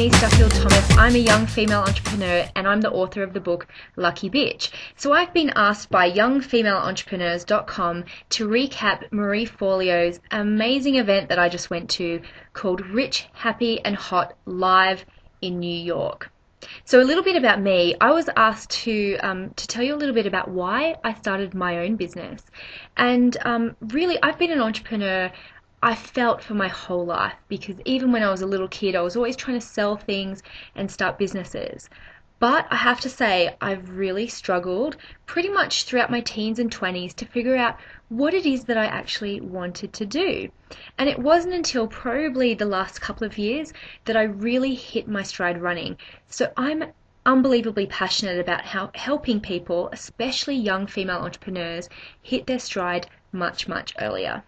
Denise Duffield-Thomas. I'm a young female entrepreneur and I'm the author of the book Lucky Bitch. So I've been asked by youngfemaleentrepreneurs.com to recap Marie Forleo's amazing event that I just went to called Rich, Happy and Hot Live in New York. So a little bit about me. I was asked to tell you a little bit about why I started my own business. And really, I've been an entrepreneur, I felt, for my whole life, because even when I was a little kid, I was always trying to sell things and start businesses. But I have to say, I've really struggled pretty much throughout my teens and 20s to figure out what it is that I actually wanted to do. And it wasn't until probably the last couple of years that I really hit my stride running. So I'm unbelievably passionate about how helping people, especially young female entrepreneurs, hit their stride much, much earlier.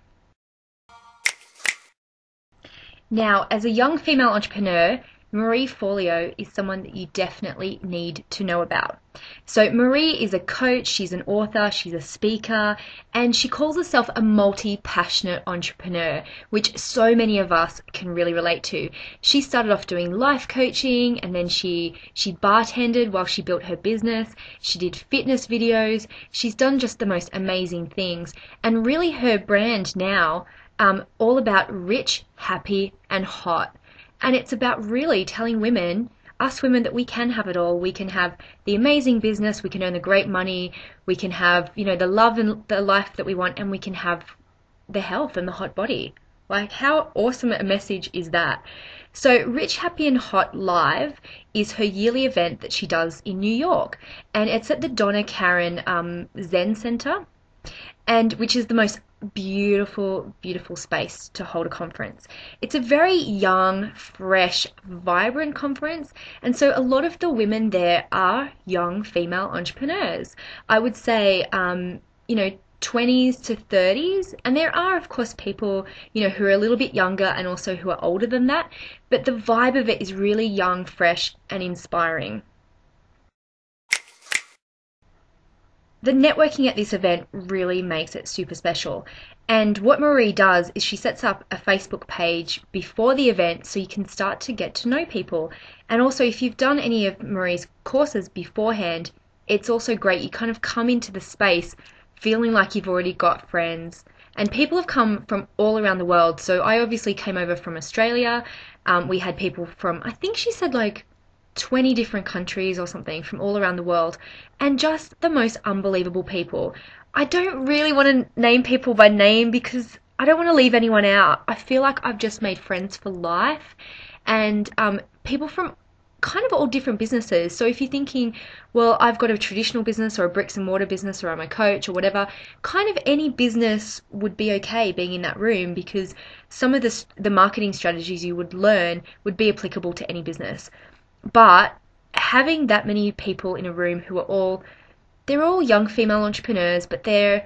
Now, as a young female entrepreneur, Marie Forleo is someone that you definitely need to know about. So Marie is a coach, she's an author, she's a speaker, and she calls herself a multi-passionate entrepreneur, which so many of us can really relate to. She started off doing life coaching, and then she bartended while she built her business. She did fitness videos. She's done just the most amazing things, and really her brand now, all about rich, happy, and hot. And it's about really telling women, us women, that we can have it all. We can have the amazing business, we can earn the great money, we can have, the love and the life that we want, and we can have the health and the hot body. Like, how awesome a message is that? So Rich, Happy and Hot Live is her yearly event that she does in New York. And it's at the Donna Karan Zen Center, and which is the most beautiful, beautiful space to hold a conference. It's a very young, fresh, vibrant conference, and so a lot of the women there are young female entrepreneurs. I would say, 20s to 30s, and there are, of course, people, who are a little bit younger and also who are older than that, but the vibe of it is really young, fresh, and inspiring. The networking at this event really makes it super special. And what Marie does is she sets up a Facebook page before the event so you can start to get to know people. And also, if you've done any of Marie's courses beforehand, it's also great. You kind of come into the space feeling like you've already got friends. And people have come from all around the world. So I obviously came over from Australia. We had people from, I think she said, 20 different countries or something, from all around the world, and just the most unbelievable people. I don't really want to name people by name because I don't want to leave anyone out. I feel like I've just made friends for life, and people from kind of all different businesses. So if you're thinking, well, I've got a traditional business or a bricks and mortar business, or I'm a coach or whatever, kind of any business would be okay being in that room, because some of the marketing strategies you would learn would be applicable to any business. But having that many people in a room who are they're all young female entrepreneurs, but they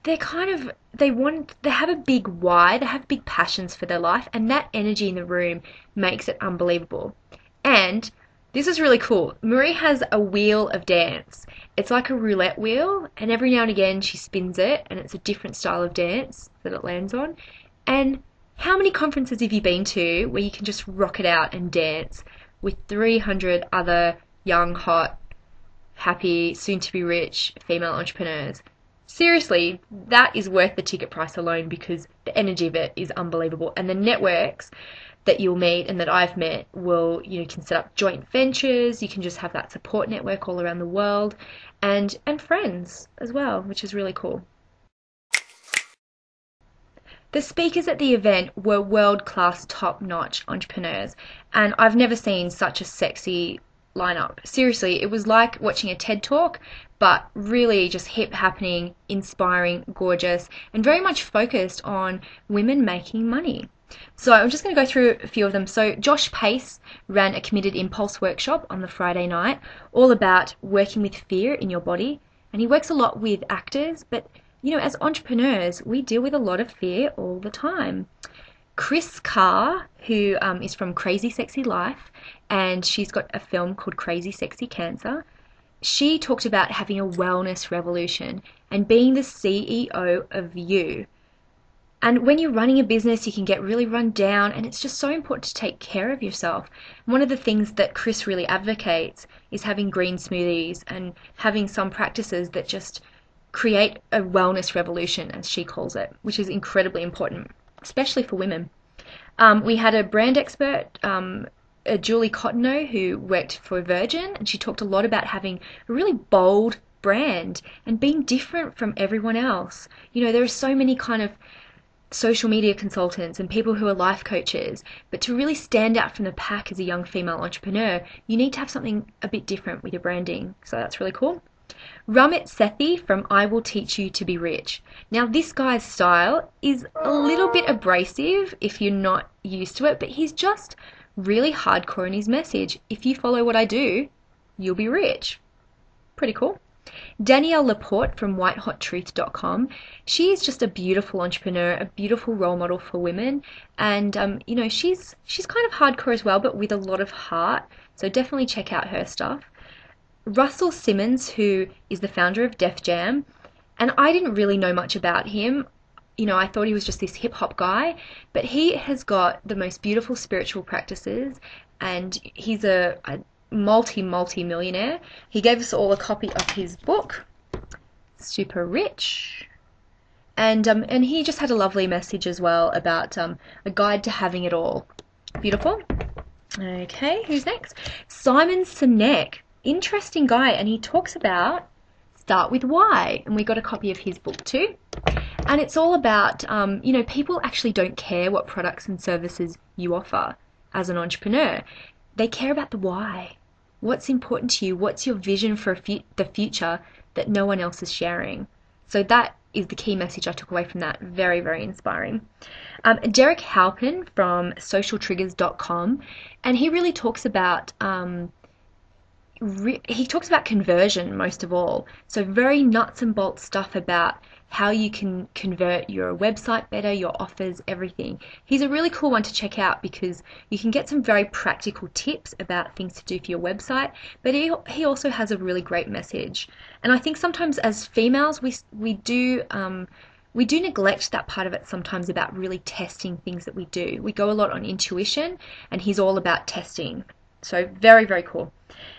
have a big why, they have big passions for their life, and that energy in the room makes it unbelievable. And this is really cool. Marie has a wheel of dance. It's like a roulette wheel, and every now and again she spins it, and it's a different style of dance that it lands on. And how many conferences have you been to where you can just rock it out and dance with 300 other young, hot, happy, soon-to-be rich female entrepreneurs? Seriously, that is worth the ticket price alone, because the energy of it is unbelievable. And the networks that you'll meet and that I've met you can set up joint ventures, you can just have that support network all around the world, and friends as well, which is really cool. The speakers at the event were world-class, top-notch entrepreneurs, and I've never seen such a sexy lineup. Seriously, it was like watching a TED Talk, but really just hip, happening, inspiring, gorgeous, and very much focused on women making money. So I'm just going to go through a few of them. So Josh Pace ran a Committed Impulse workshop on the Friday night, all about working with fear in your body, and he works a lot with actors, but as entrepreneurs, we deal with a lot of fear all the time. Chris Carr, who is from Crazy Sexy Life, and she's got a film called Crazy Sexy Cancer. She talked about having a wellness revolution and being the CEO of you. And when you're running a business, you can get really run down, and it's just so important to take care of yourself. One of the things that Chris really advocates is having green smoothies and having some practices that just create a wellness revolution, as she calls it, which is incredibly important, especially for women. We had a brand expert, Julie Cottoneau, who worked for Virgin, and she talked a lot about having a really bold brand and being different from everyone else. You know, there are so many kind of social media consultants and people who are life coaches, but to really stand out from the pack as a young female entrepreneur, you need to have something a bit different with your branding. So that's really cool. Ramit Sethi from I Will Teach You to Be Rich. Now, this guy's style is a little bit abrasive if you're not used to it, but he's just really hardcore in his message. If you follow what I do, you'll be rich. Pretty cool. Danielle Laporte from whitehottruth.com. She is just a beautiful entrepreneur, a beautiful role model for women, and you know, she's kind of hardcore as well, but with a lot of heart. So definitely check out her stuff. Russell Simmons, who is the founder of Def Jam, and I didn't really know much about him. You know, I thought he was just this hip hop guy, but he has got the most beautiful spiritual practices, and he's a multi-millionaire. He gave us all a copy of his book, Super Rich, and he just had a lovely message as well about a guide to having it all. Beautiful. Okay, who's next? Simon Sinek, interesting guy, and he talks about start with why, and we got a copy of his book too. And it's all about, you know, people actually don't care what products and services you offer as an entrepreneur. They care about the why. What's important to you? What's your vision for the future that no one else is sharing? So that is the key message I took away from that. Very, very inspiring. Derek Halpin from socialtriggers.com, and he really talks about conversion most of all. So very nuts and bolts stuff about how you can convert your website better, your offers, everything. He's a really cool one to check out because you can get some very practical tips about things to do for your website, but he also has a really great message. And I think sometimes as females, we do neglect that part of it sometimes about really testing things that we do. We go a lot on intuition, and he's all about testing. So very, very cool.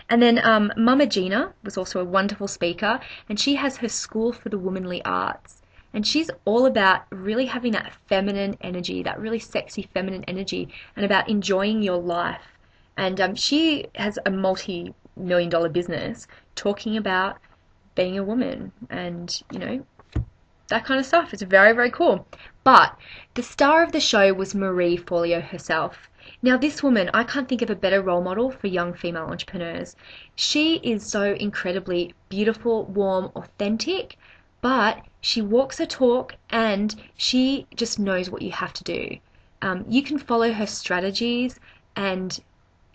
And then Mama Gina was also a wonderful speaker, and she has her School for the Womanly Arts. And she's all about really having that feminine energy, that really sexy feminine energy, and about enjoying your life. And she has a multi-million-dollar business talking about being a woman and, you know, that kind of stuff. It's very, very cool. But the star of the show was Marie Forleo herself. Now, this woman, I can't think of a better role model for young female entrepreneurs. She is so incredibly beautiful, warm, authentic, but she walks her talk and she just knows what you have to do. You can follow her strategies and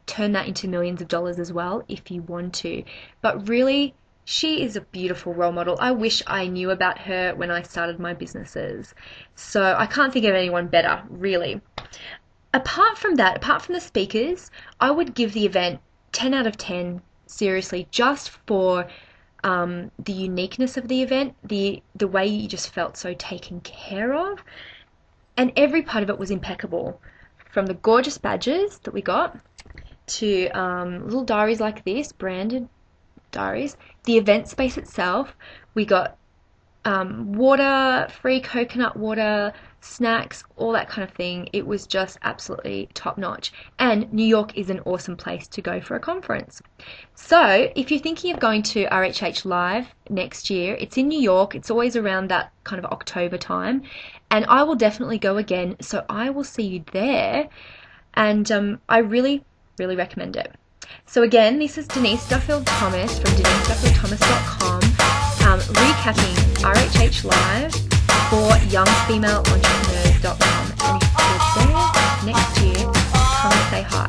turn that into millions of dollars as well if you want to. But really, she is a beautiful role model. I wish I knew about her when I started my businesses. So I can't think of anyone better, really. Apart from that, apart from the speakers, I would give the event 10 out of 10, seriously, just for the uniqueness of the event, the way you just felt so taken care of, and every part of it was impeccable. From the gorgeous badges that we got to little diaries like this, branded diaries, the event space itself, we got water, free coconut water, snacks, all that kind of thing. It was just absolutely top notch. And New York is an awesome place to go for a conference. So if you're thinking of going to RHH Live next year, it's in New York. It's always around that kind of October time. And I will definitely go again. So I will see you there. And I really, really recommend it. So again, this is Denise Duffield-Thomas from DeniseDuffield-Thomas.com, recapping RHH Live for youngfemaleentrepreneurs.com. And if you're there next year, come and say hi.